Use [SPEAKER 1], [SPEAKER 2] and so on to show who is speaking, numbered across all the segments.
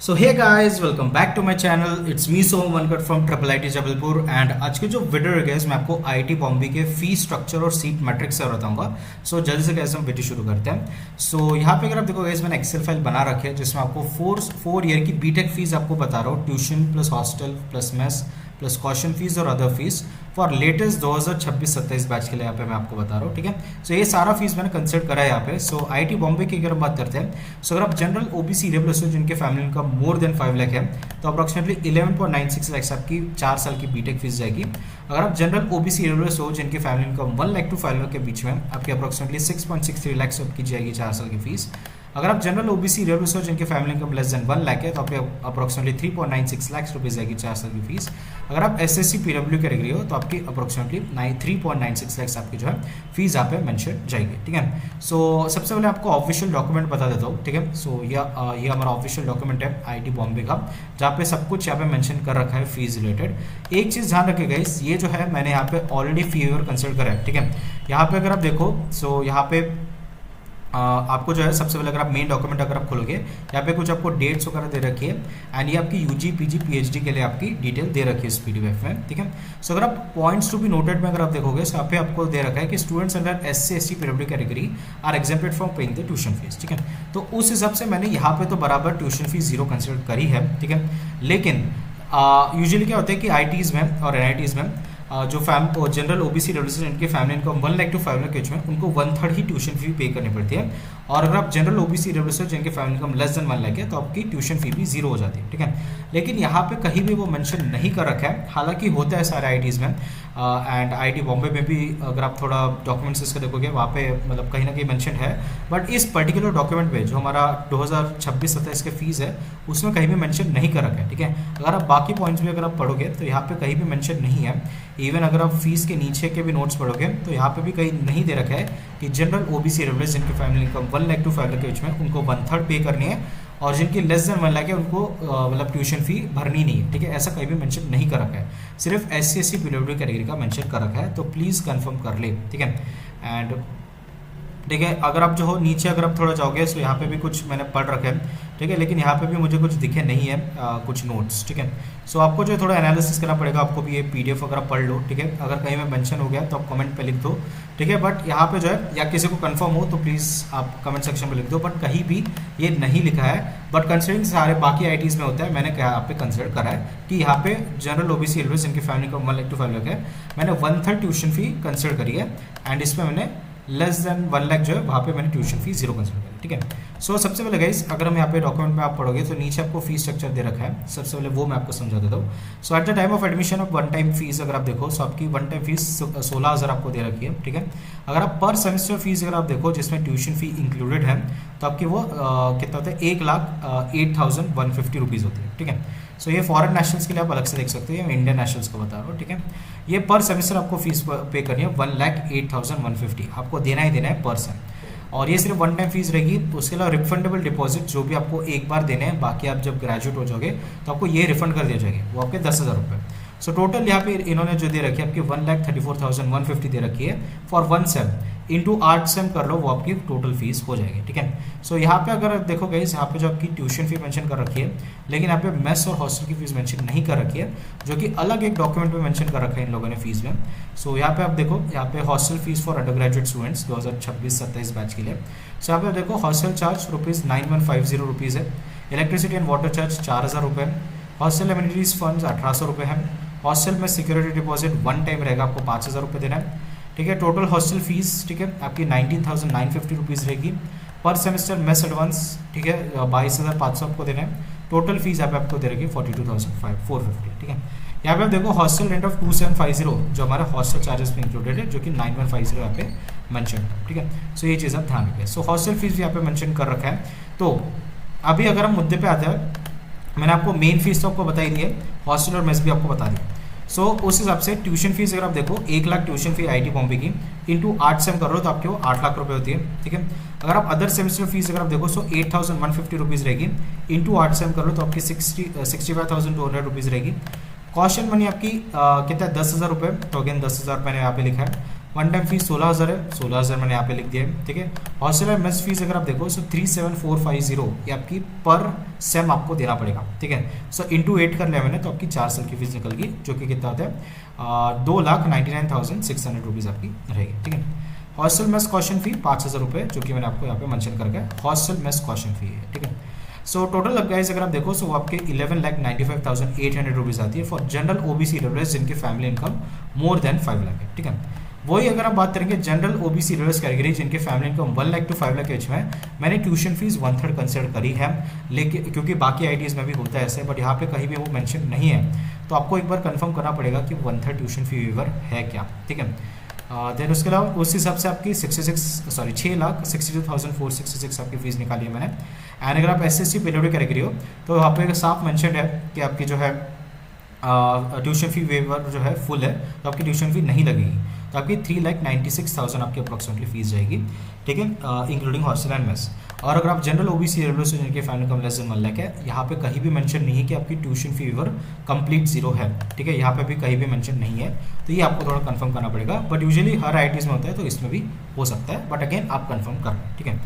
[SPEAKER 1] So hey guys, welcome back to my channel. It's me Som वनकट from triple IIT Jabalpur. And आज के जो video है गाइस, मैं आपको आईआईटी बॉम्बे के फी स्ट्रक्चर और सीट मैट्रिक्स से बताऊंगा। सो जल्दी से गाइस हम वीडियो शुरू करते हैं। सो यहाँ पे अगर आप देखो गाइस, मैंने एक्सेल फाइल बना रखी है जिसमें आपको फोर ईयर की बीटेक फीस आपको बता रहा हूँ, tuition plus hostel plus mess plus caution fees और other fees for latest 2026-27 batch के लिए यहाँ पे मैं आपको बता रहा हूँ। ठीक है, सो ये सारा फीस मैंने कंसिडर करा है यहाँ पे। सो आईआईटी बॉम्बे की अगर हम बात करते हैं, सो अगर आप जनरल ओबीसी ईडब्ल्यूएस हो जिनके family income more than 5 lakh है, तो अप्रोक्सीमेटली 11.96 लाख आपकी 4 साल की बीटेक फीस जाएगी। अगर आप जनरल ओबीसी ईडब्ल्यूएस हो जिनके family income 1 lakh to 5 lakh के बीच में, आपकी अप्रोक्सीमेटली 6.63 लाख आपकी जाएगी 4 साल की फीस। अगर आप जनरल ओबीसी ईडब्ल्यूएस हो जिनके family income less than 1 lakh है, तो आपके अप्रोक्सीमेटली 3.96 लाख रुपीज़ जाएगी 4 साल की फीस। अगर आप एसएससी पीडब्ल्यू कैटेगरी हो तो आपकी अप्रोक्सीमेटली 3.96 लाख आपकी जो है फीस यहाँ पे मेंशन जाएगी। ठीक है, सो सबसे पहले आपको ऑफिशियल डॉक्यूमेंट बता देता हूँ। ठीक है, सो ये हमारा ऑफिशियल डॉक्यूमेंट है आईआईटी बॉम्बे का, जहाँ पे सब कुछ यहाँ पे मेंशन कर रखा है फीस रिलेटेड। एक चीज़ ध्यान रखिएगा गाइस, ये जो है मैंने यहाँ पे ऑलरेडी फी वेवर कंसिडर करा है। ठीक है, यहाँ पे अगर आप देखो, सो यहाँ पे आपको जो है सबसे पहले अगर आप मेन डॉक्यूमेंट अगर आप खोलोगे, यहाँ पे कुछ आपको डेट्स वगैरह दे रखी है एंड ये आपकी यूजी पीजी पीएचडी के लिए आपकी डिटेल दे रखी है इस पीडीएफ में। ठीक है, सो अगर आप पॉइंट्स टू बी नोटेड में अगर आप देखोगे, सो यहाँ पे आपको दे रखा है कि students under SC ST PW category are exempted from paying the tuition fees. ठीक है, तो उस हिसाब से मैंने यहाँ पे तो बराबर ट्यूशन फीस 0 कंसिडर करी है। ठीक है, लेकिन यूजुअली क्या होता है कि आईटीज़ में और एनआईटीज़ में जो जनरल ओबीसी डब्ल्यूसी जिनके family income 1 lakh to 5 lakh के बीच में, उनको 1/3 ही ट्यूशन फी पे करनी पड़ती है। और अगर आप जनरल ओबीसी डब्ल्यूसी जिनके family income less than 1 lakh है, तो आपकी ट्यूशन फी भी 0 हो जाती है। ठीक है, लेकिन यहाँ पे कहीं भी वो मेंशन नहीं कर रखा है, हालांकि होता है सारे आईआईटीज़ में एंड आईआईटी बॉम्बे में भी अगर आप थोड़ा डॉक्यूमेंट्स इसका देखोगे, वहाँ पे मतलब कहीं ना कहीं मेंशन है। बट इस पर्टिकुलर डॉक्यूमेंट पे जो हमारा 2026-27 के फीस है, उसमें कहीं भी मेंशन नहीं कर रखा है। ठीक है, अगर आप बाकी पॉइंट्स भी अगर आप पढ़ोगे तो यहाँ पे कहीं भी मेंशन नहीं है। इवन अगर आप फीस के नीचे के भी नोट्स पढ़ोगे तो यहाँ पे भी कहीं नहीं दे रखा है कि जनरल ओबीसी ईडब्ल्यूएस जिनकी family income 1 lakh to 5 lakh के बीच में, उनको 1/3 पे करनी है और जिनकी लेस देन 1 लाख है उनको मतलब ट्यूशन फी भरनी नहीं है। ठीक है, ऐसा कहीं भी मेंशन नहीं कर रखा है, सिर्फ एससी एसटी पीडब्ल्यू कैटेगरी का मेंशन कर रखा है, तो प्लीज़ कंफर्म कर ले। ठीक है, एंड ठीक है, अगर आप जो हो नीचे अगर आप थोड़ा जाओगे, सो यहाँ पे भी कुछ मैंने पढ़ रखा है। ठीक है, लेकिन यहाँ पे भी मुझे कुछ दिखे नहीं है कुछ नोट्स। ठीक है, सो आपको जो थोड़ा एनालिसिस करना पड़ेगा, आपको भी ये पीडीएफ अगर आप पढ़ लो। ठीक है, अगर कहीं में मेंशन हो गया तो आप कमेंट पे लिख दो। ठीक है, बट यहाँ पे जो है या किसी को कंफर्म हो तो प्लीज़ आप कमेंट सेक्शन में लिख दो, बट कहीं भी ये नहीं लिखा है। बट कंसिडरिंग सारे बाकी आईटीज़ में होता है, मैंने क्या यहाँ पे कंसिडर करा है कि यहाँ पे जनरल ओबीसी ईडब्ल्यूएस इनकी फैमिली का 1 लाख टू 5 लाख है, मैंने 1/3 ट्यूशन फी कंसिडर करी है एंड इसमें मैंने लेस देन 1 लाख जो है वहाँ पे मैंने ट्यूशन फी 0 कंसिडर करी। ठीक है, सो सबसे पहले गाइस, अगर हम यहाँ पे डॉक्यूमेंट में आप पढ़ोगे तो नीचे आपको फीस स्ट्रक्चर दे रखा है, सबसे पहले वो मैं आपको समझा देता हूँ। So at the time of admission of one time fees अगर आप देखो, सो आपकी वन टाइम फीस 16,000 आपको दे रखी है। ठीक है, अगर आप पर सेमेस्टर फीस अगर आप देखो जिसमें ट्यूशन फी इंक्लूडेड है, तो आपकी वो कितना होता है, 1,08,150 रुपीज़ होती है। ठीक है, सो ये फॉरेन नेशनल्स के लिए आप अलग से देख सकते हैं, मैं इंडियन नेशनल्स को बता रहा हूँ। ठीक है, ये पर सेमेस्टर आपको फीस पे करनी है 1,08,150 आपको देना ही देना है पर सेम, और ये सिर्फ वन टाइम फीस रहेगी। उसके अलावा रिफंडेबल डिपॉजिट जो भी आपको एक बार देने हैं, बाकी आप जब ग्रेजुएट हो जाओगे तो आपको ये रिफंड कर दिया जाएगी, वो आपके 10,000 रुपये। सो टोटल यहाँ पे इन्होंने जो दे रखी है आपकी 1,34,150 दे रखी है फॉर 1 सेम, इंटू 8 सेम कर लो, वो आपकी टोटल फीस हो जाएगी। ठीक है, सो यहाँ पे अगर देखो गाइस, यहाँ पे जो आपकी ट्यूशन फी मेंशन कर रखी है, लेकिन यहाँ पे मेस और हॉस्टल की फीस मेंशन नहीं कर रखी है, जो कि अलग एक डॉक्यूमेंट में मेंशन कर रखा है इन लोगों ने फीस में। सो यहाँ पे आप देखो, यहाँ पे hostel fees for under graduate students 2026-27 batch के लिए। सो यहाँ पे देखो हॉस्टल चार्ज ₹9150 रुपीज़ है, इलेक्ट्रिसिटी एंड वाटर चार्ज 4,000 रुपये, हॉस्टल एमिनिटीज फंड 1,800 रुपये है, हॉस्टल में सिक्योरिटी डिपॉजिट 1 टाइम रहेगा, आपको 5,000 रुपये देना है। ठीक है, टोटल हॉस्टल फीस ठीक है आपकी 19,950 रुपीज़ रहेगी पर सेमेस्टर। मेस एडवांस ठीक है 22,500 आपको देना है। टोटल फीस यहाँ पे आपको दे रहेगी 42,450। ठीक है, यहाँ पे आप देखो हॉस्टल रेंट ऑफ 2,750 जो हमारा हॉस्टल चार्जेस में इंक्लूडेड है, जो कि 9,150 यहाँ पे मेंशन है। ठीक है, सो ये चीज़ आप ध्यान रखें। सो हॉस्टल फीस भी यहाँ पे मेंशन कर रखा है। तो अभी अगर हम मुद्दे पे आते हैं, मैंने आपको मेन फीस तो आपको बताई दी है, हॉस्टल और मेस भी आपको बता दी। सो उस हिसाब से ट्यूशन फीस अगर आप देखो 1 lakh tuition fee IIT Bombay की इंटू 8 सेम कर लो तो आपके वो 8 लाख रुपए होती है। ठीक है, अगर आप अदर सेमेस्टर फीस अगर आप देखो, सो 8,150 रुपीज़ रहेगी, इंटू 8 सेम कर लो तो आपकी 65,200 रुपीज़ रहेगी। कॉशन मनी आपकी कितना है, 10,000 रुपये, तो अगेन 10,000 मैंने यहाँ पे लिखा है। वन टाइम फीस 16,000 है, 16,000 मैंने यहाँ पे लिख दिया है, ठीक है। हॉस्टल एंड मेस फीस अगर आप देखो सो 37,450 ये आपकी पर सेम आपको देना पड़ेगा, ठीक है। सो इंटू 8 कर लिया मैंने तो आपकी 4 साल की फीस निकल गई, जो कि कितना होता है 2,99,600 रुपीज़ आपकी रहेगी, ठीक है। हॉस्टल मेस कॉशन फी 5,000 रुपये, जो कि मैंने आपको यहाँ पे मेंशन करके हॉस्टल मेस कॉशन फी है, ठीक है। सो टोटल अब गाइस अगर आप देखो सो वो आपके 11,95,800 रुपीज़ आती है फॉर जनरल ओबीसी रेलवेज जिनकी family income more than 5 lakh है, ठीक है। वही अगर आप बात करेंगे जनरल ओबीसी रेलवेज कैटेगरी जिनके family income 1 lakh to 5 lakh के बीच में, मैंने ट्यूशन फीस 1/3 कंसिडर करी है, लेकिन क्योंकि बाकी आईटीज में भी होता है ऐसे, बट यहाँ पे कहीं भी वो मेंशन नहीं है, तो आपको एक बार कंफर्म करना पड़ेगा कि 1/3 ट्यूशन फी वेवर है क्या, ठीक है। देन उसके अलावा उस हिसाब से आपकी 6,62,466 आपकी फीस निकाली है मैंने। एंड अगर आप SSC पीडब्ल्यू कैटेगरी हो तो वहाँ पे साफ मेंशन है कि आपकी जो है ट्यूशन फी वेवर जो है फुल है, तो आपकी ट्यूशन फी नहीं लगेगी, तो आपकी 3,96,000 आपकी अप्रॉक्सीमेटली फीस जाएगी, ठीक है, इंक्लूडिंग हॉस्टल एंड मेस। और अगर आप जनरल ओबीसी रेलवे से जिनके family income less than 1 lakh है, यहाँ पे कहीं भी मेंशन नहीं है कि आपकी tuition fee waiver complete zero है, ठीक है, यहाँ पे भी कहीं भी मेंशन नहीं है, तो ये आपको थोड़ा कंफर्म करना पड़ेगा, बट यूजुअली हर आईटीज़ में होता है तो इसमें भी हो सकता है, बट अगेन आप कंफर्म कर लें, ठीक है।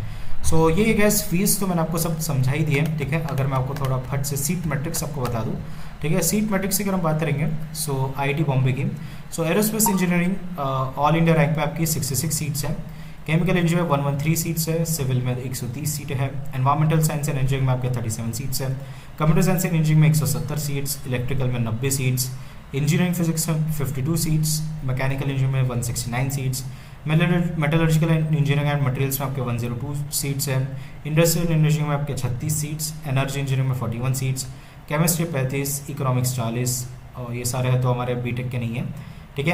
[SPEAKER 1] सो ये गैस फीस तो मैंने आपको सब समझा ही दी है, ठीक है। अगर मैं आपको थोड़ा फट से सीट मैट्रिक्स आपको बता दूँ, ठीक है, सीट मैट्रिक्स की अगर हम बात करेंगे सो आईआईटी बॉम्बे की, so aerospace engineering all India rank पे आपकी 66 सीट्स हैं, केमिकल इंजीनियरिंग में 113 सीट्स है, सिविल में 130 सीटें हैं, एनवायरमेंटल साइंस एंड इंजीनियरिंग में आपके 37 सीट्स हैं, कंप्यूटर साइंस एंड इंजीनियरिंग में 170 सीट्स, इलेक्ट्रिकल में 90 सीट्स, इंजीनियरिंग फिजिक्स में 52 सीट्स, मैकेनिकल इंजीनियरिंग में 169 seats, metallurgical engineering and materials में आपके 102 सीट्स हैं, इंडस्ट्रियल इंजीनियरिंग में आपके 36 सीट्स, एनर्जी इंजीनियरिंग में 41 सीट्स, केमिस्ट्री 35, इकोनॉमिक्स 40, और ये सारे हैं तो हमारे बीटेक के नहीं है, ठीक है।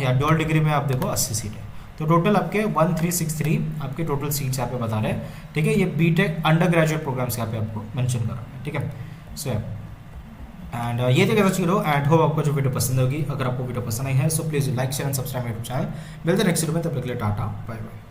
[SPEAKER 1] या डबल डिग्री में आप देखो 80 सीट है, तो टोटल आपके 1363 आपके टोटल सीट्स यहाँ पे बता रहे हैं, ठीक है। ये बीटेक अंडर ग्रेजुएट प्रोग्राम्स यहाँ पे आपको मेंशन कर रहा है, ठीक है। सो एंड ये तो कैसा चीज़ एंड होप आपको जो वीडियो पसंद होगी, अगर आपको वीडियो पसंद आई है so please like share and subscribe my channel. मिलते हैं नेक्स्ट वीडियो में, तब तक के लिए टाटा बाय बाय।